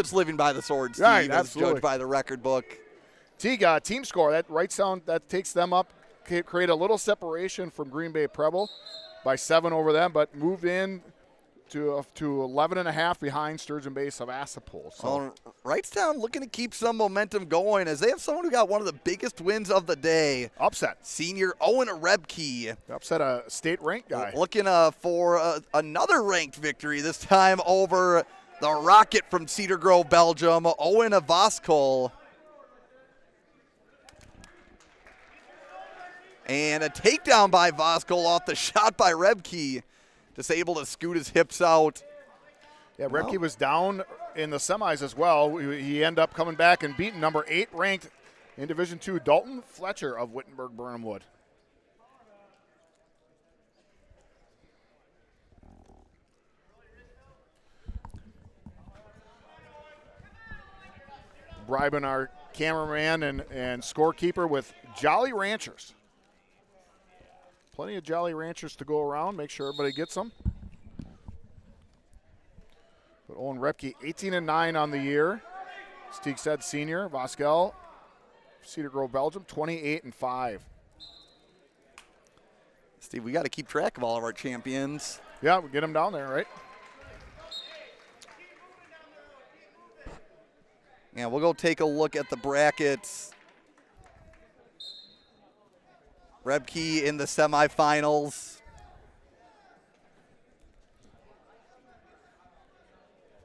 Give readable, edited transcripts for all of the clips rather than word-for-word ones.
It's living by the sword, Steve, Right, as absolutely. judged by the record book. Team score, that Wrightstown, that takes them up, create a little separation from Green Bay Preble by 7 over them, but moved in to 11.5 behind Sturgeon Bay Sevastopol. So Wrightstown looking to keep some momentum going as they have someone who got one of the biggest wins of the day. upset. Senior Owen Roebke. Upset a state-ranked guy. Looking for another ranked victory, this time over the Rocket from Cedar, Grove-Belgium, Owen Voskuil. And a takedown by Voskuil off the shot by Roebke. Just able to scoot his hips out. Yeah, Roebke was down in the semis as well. He ended up coming back and beating number 8 ranked in Division II, Dalton Fletcher of Wittenberg-Burnham Wood. Bribing our cameraman and scorekeeper with Jolly Ranchers. Plenty of Jolly Ranchers to go around. Make sure everybody gets them. But Owen Roebke, 18-9 on the year. Stieg said senior. Voskuil, Cedar Grove, Belgium, 28-5. Steve, we got to keep track of all of our champions. Yeah, we get them down there, right? Yeah, we'll go take a look at the brackets. Roebke in the semifinals.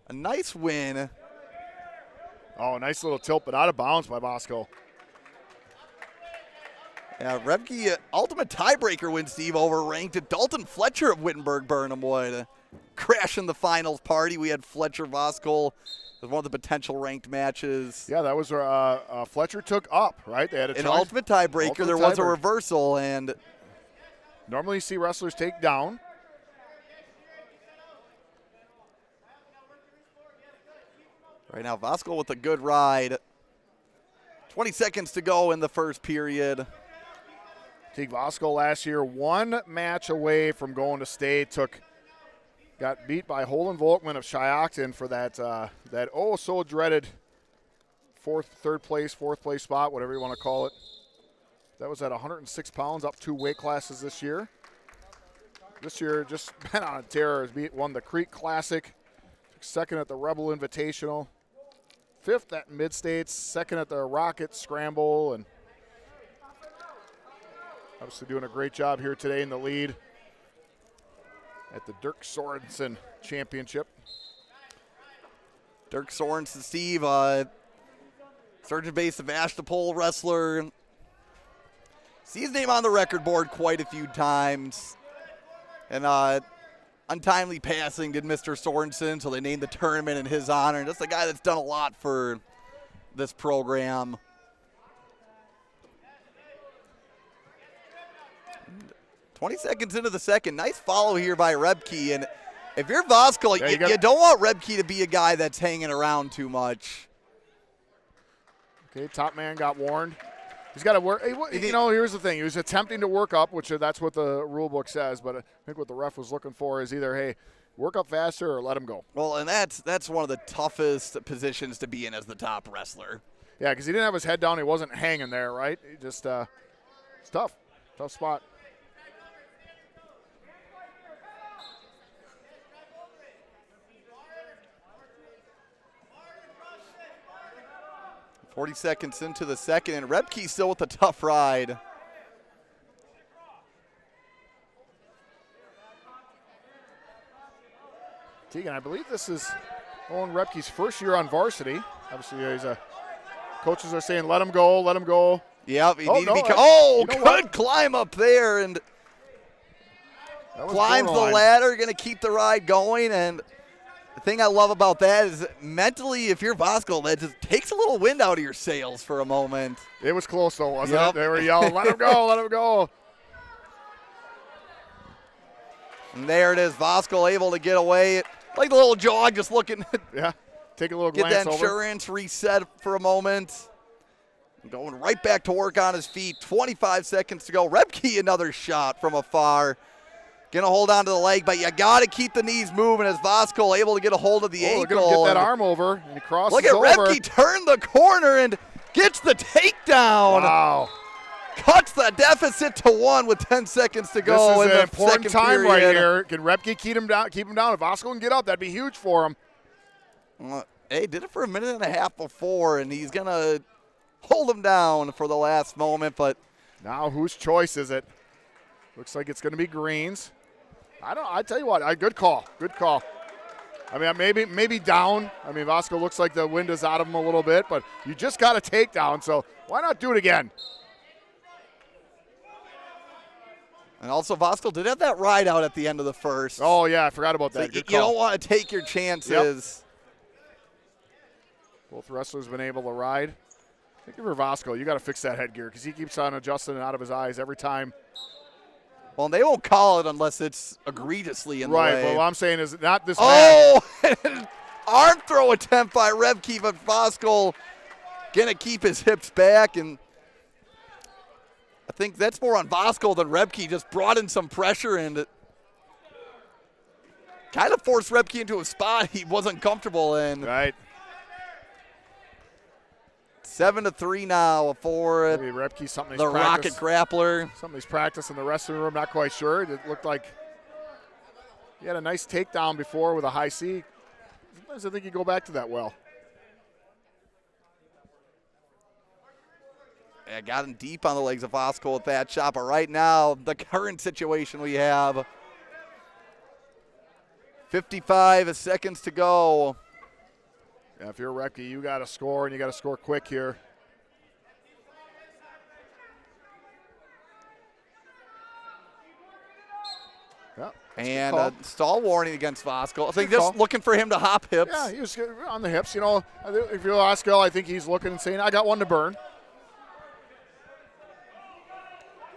A nice win. Oh, nice little tilt, but out of bounds by Voskuil. Yeah, Roebke, ultimate tiebreaker win, Steve, over ranked Dalton Fletcher of Wittenberg-Burnham Wood. Crash in the finals party. We had Fletcher Voskuil as one of the potential ranked matches. Yeah, that was Fletcher took up, right? They had an ultimate tiebreaker. There was a reversal, and normally you see wrestlers take down. Right now, Voskuil with a good ride. 20 seconds to go in the first period. Teague Voskuil last year, one match away from going to state. Got beat by Holden Volkman of Shiocton for that oh so dreaded fourth place spot, whatever you want to call it. That was at 106 pounds, up 2 weight classes this year. This year, just been on a tear. Won the Creek Classic, took second at the Rebel Invitational, 5th at Mid-States, 2nd at the Rocket Scramble, and obviously doing a great job here today in the lead at the Dirk Sorenson Championship. Dirk Sorenson, Steve, Sturgeon Bay Sevastopol wrestler. See his name on the record board quite a few times. And untimely passing did Mr. Sorenson, so they named the tournament in his honor. And that's a guy that's done a lot for this program. And 20 seconds into the second. Nice follow here by Roebke. And if you're Voskuil, you don't want Roebke to be a guy that's hanging around too much. Okay, top man got warned. He's got to work. You know, here's the thing. He was attempting to work up, which that's what the rule book says. But I think what the ref was looking for is either, hey, work up faster or let him go. Well, and that's one of the toughest positions to be in as the top wrestler. Yeah, because he didn't have his head down. He wasn't hanging there, right? He just it's tough. Tough spot. .40 seconds into the second, and Roebke still with a tough ride. Tegan, I believe this is Owen Roebke's first year on varsity. Obviously, coaches are saying, let him go, let him go. Yep, good climb up there, and climbs the ladder, going to keep the ride going. And the thing I love about that is mentally, if you're Voskuil, that just takes a little wind out of your sails for a moment. It was close, though, wasn't it? They were yelling, let him go, let him go. And there it is, Voskuil able to get away. Like the little jog, just looking. Yeah, take a little glance over. Get that over. insurance reset for a moment. Going right back to work on his feet. 25 seconds to go. Roebke, another shot from afar. Gonna hold on to the leg, but you got to keep the knees moving as Voskuil able to get a hold of the ankle. Look at him get that arm over, and he crosses over. Look at over. Roebke turn the corner and gets the takedown. Wow. Cuts the deficit to 1 with 10 seconds to go in the second period. This is an important time right here. Can Roebke keep him down? If Voskuil can get up, that'd be huge for him. Hey, did it for a minute and a half before, and he's going to hold him down for the last moment. But now whose choice is it? Looks like it's going to be Green's. I tell you what, good call. I mean, maybe down. I mean, Voskuil looks like the wind is out of him a little bit, but you just got a takedown, so why not do it again? And also, Voskuil did have that ride out at the end of the first. Oh, yeah, I forgot about that. So you don't want to take your chances. Yep. Both wrestlers have been able to ride. I think for Voskuil, you got to fix that headgear because he keeps on adjusting it out of his eyes every time. Well, they won't call it unless it's egregiously in the way. Right, but what I'm saying is not this man. Arm throw attempt by Roebke, but Voskuil going to keep his hips back. And I think that's more on Voskuil than Roebke. Just brought in some pressure and kind of forced Roebke into a spot he wasn't comfortable in. Right. 7-3 now for maybe Roebke, something the Rocket Grappler. Something he's practiced in the wrestling room, not quite sure. It looked like he had a nice takedown before with a high C. Sometimes I think you go back to that well. Yeah, got him deep on the legs of Voskuil with that shot, but right now, the current situation we have, 55 seconds to go. Yeah, if you're Roebke, you got to score, and you got to score quick here. Yeah, and a stall warning against Voskuil. I think just looking for him to hop hips. Yeah, he was on the hips. You know, if you're Voskuil, I think he's looking and saying, I got one to burn.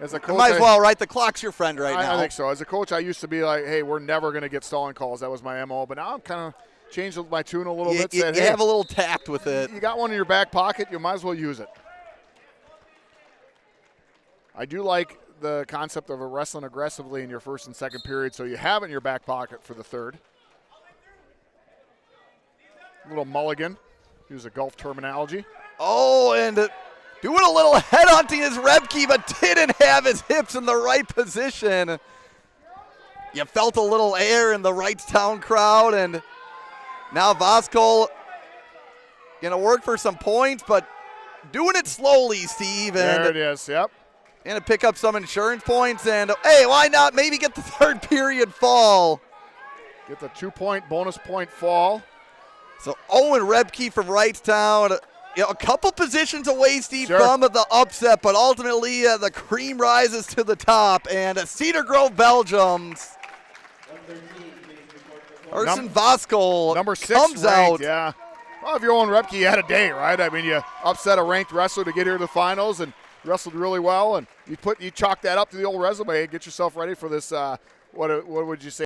As a coach, might as well, right? The clock's your friend now. I think so. As a coach, I used to be like, hey, we're never going to get stalling calls. That was my MO. But now I'm kind of changed my tune a little bit. You have a little tact with it. You got one in your back pocket. You might as well use it. I do like the concept of wrestling aggressively in your first and second period, so you have it in your back pocket for the third. A little mulligan. Use a golf terminology. Oh, and doing a little headhunting is Roebke, but didn't have his hips in the right position. You felt a little air in the Wrightstown crowd, and now Voskuil going to work for some points, but doing it slowly, Steve. And there it is, yep. Going to pick up some insurance points, and hey, why not maybe get the third period fall? Get the 2-point bonus point fall. So Owen Roebke from Wrightstown, a couple positions away, Steve, from the upset, but ultimately the cream rises to the top, and Cedar Grove-Belgium's Carsen Voskuil number 6 comes ranked, out. Yeah. Well, if you're Owen Roebke, you had a day, right? I mean, you upset a ranked wrestler to get here to the finals and wrestled really well, and you chalk that up to the old resume and get yourself ready for this, what would you say?